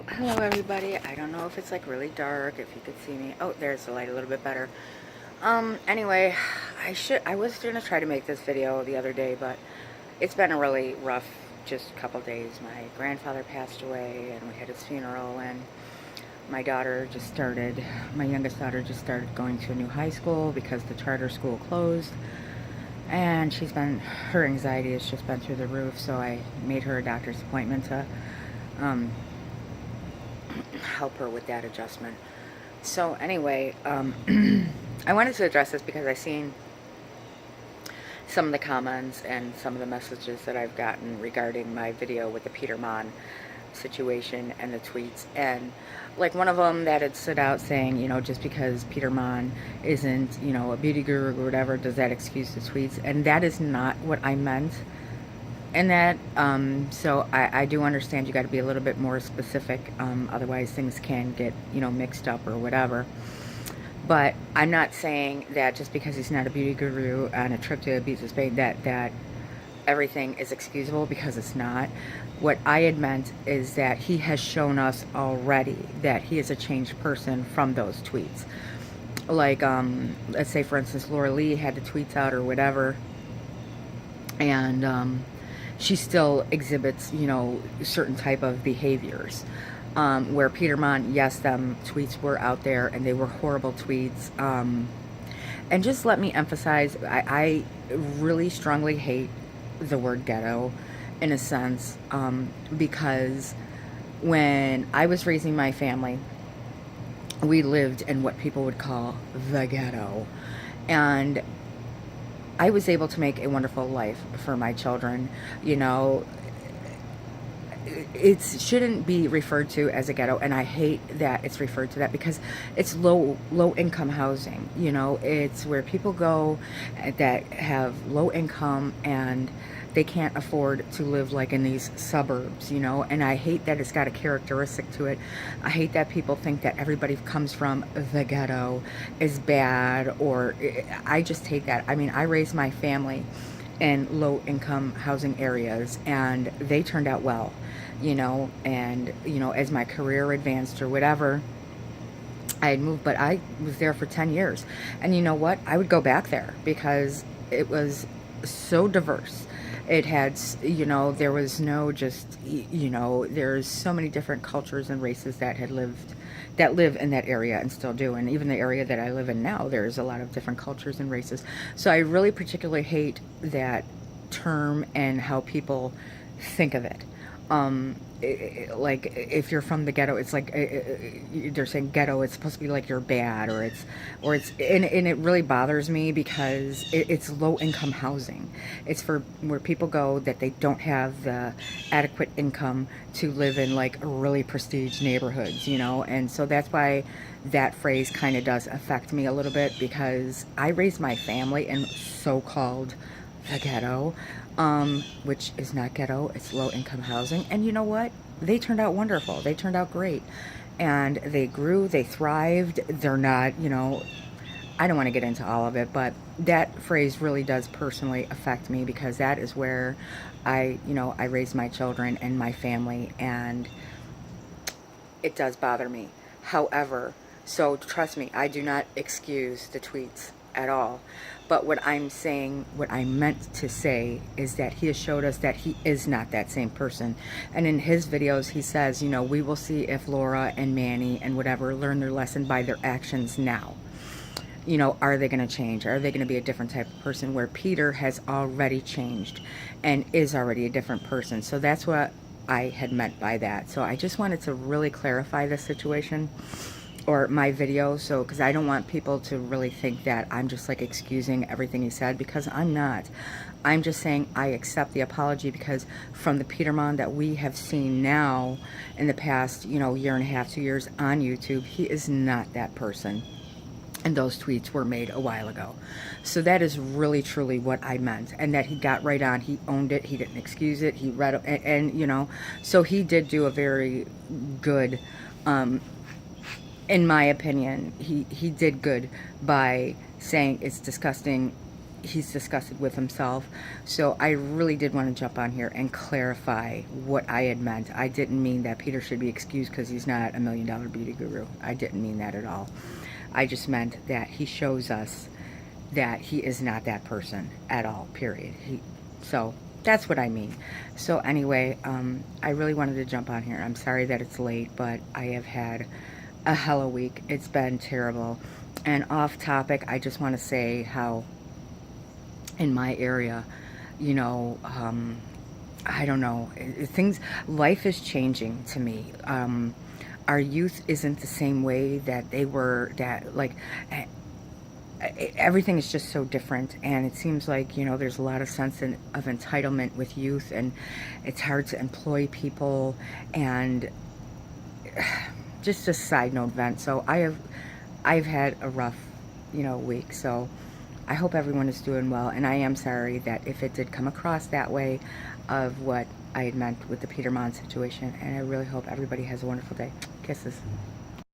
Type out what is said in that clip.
Hello everybody. I don't know if it's like really dark, if you could see me. Oh, there's the light a little bit better. Anyway, I was gonna try to make this video the other day, but it's been a really rough just couple days. My grandfather passed away and we had his funeral, and my youngest daughter just started going to a new high school because the charter school closed. And her anxiety has just been through the roof, so I made her a doctor's appointment to um, help her with that adjustment. So anyway, I wanted to address this because I've seen some of the comments and some of the messages that I've gotten regarding my video with the Peter Monn situation and the tweets. And like one of them that had stood out saying, just because Peter Monn isn't, a beauty guru or whatever, does that excuse the tweets? And that is not what I meant. And that, so I do understand you got to be a little bit more specific, otherwise things can get, mixed up or whatever. But I'm not saying that just because he's not a beauty guru on a trip to Ibiza, Spain, that everything is excusable, because it's not. What I had meant is that he has shown us already that he is a changed person from those tweets. Like, let's say, for instance, Laura Lee had the tweets out or whatever, and she still exhibits, certain type of behaviors. Where Peter Monn, yes, them tweets were out there and they were horrible tweets. And just let me emphasize, I really strongly hate the word ghetto in a sense, because when I was raising my family, we lived in what people would call the ghetto. And I was able to make a wonderful life for my children. It shouldn't be referred to as a ghetto, and I hate that it's referred to that, because it's low income housing. It's where people go that have low income and they can't afford to live like in these suburbs, and I hate that it's got a characteristic to it. I hate that people think that everybody who comes from the ghetto is bad, or I just hate that. I mean, I raised my family in low income housing areas and they turned out well, and as my career advanced or whatever, I had moved, but I was there for 10 years. And you know what? I would go back there because it was so diverse. It had, there was no just, there's so many different cultures and races that live in that area and still do. And even the area that I live in now, there's a lot of different cultures and races. So I really particularly hate that term and how people think of it. Like, if you're from the ghetto, it's like they're saying ghetto, it's supposed to be like you're bad, or and it really bothers me because it's low income housing. It's for where people go that they don't have the adequate income to live in like really prestige neighborhoods, and so that's why that phrase kind of does affect me a little bit, because I raised my family in so-called the ghetto, which is not ghetto, it's low income housing. And you know what? They turned out wonderful. They turned out great. And they grew, they thrived. They're not, I don't want to get into all of it, but that phrase really does personally affect me, because that is where I raised my children and my family, and it does bother me. However, so trust me, I do not excuse the tweets at all. But what I'm saying, what I meant to say, is that he has showed us that he is not that same person. And in his videos, he says, we will see if Laura and Manny and whatever learn their lesson by their actions now. Are they going to change? Are they going to be a different type of person? Where Peter has already changed and is already a different person. So that's what I had meant by that. So I just wanted to really clarify this situation, or my video, so because I don't want people to really think that I'm just like excusing everything he said, because I'm not. I'm just saying I accept the apology, because from the Peter Monn that we have seen now in the past, year and a half, 2 years on YouTube, he is not that person. And those tweets were made a while ago. So that is really truly what I meant, and that he got right on. He owned it. He didn't excuse it. He read it, and so he did do a very good, in my opinion, he did good by saying it's disgusting he's disgusted with himself. So I really did want to jump on here and clarify what I had meant. I didn't mean that Peter should be excused because he's not $1 million beauty guru. I didn't mean that at all. I just meant that he shows us that he is not that person at all, period. So that's what I mean. So anyway, I really wanted to jump on here. I'm sorry that it's late, but I have had a hell of a week. It's been terrible. And off topic, I just want to say how in my area, you know, I don't know, life is changing to me. Our youth isn't the same way that they were, that like, everything is just so different, and it seems like, you know, there's a lot of sense of entitlement with youth, and it's hard to employ people, and just a side note vent. So I've had a rough, you know, week. So I hope everyone is doing well, and I am sorry that if it did come across that way of what I had meant with the Peter Monn situation, and I really hope everybody has a wonderful day. Kisses.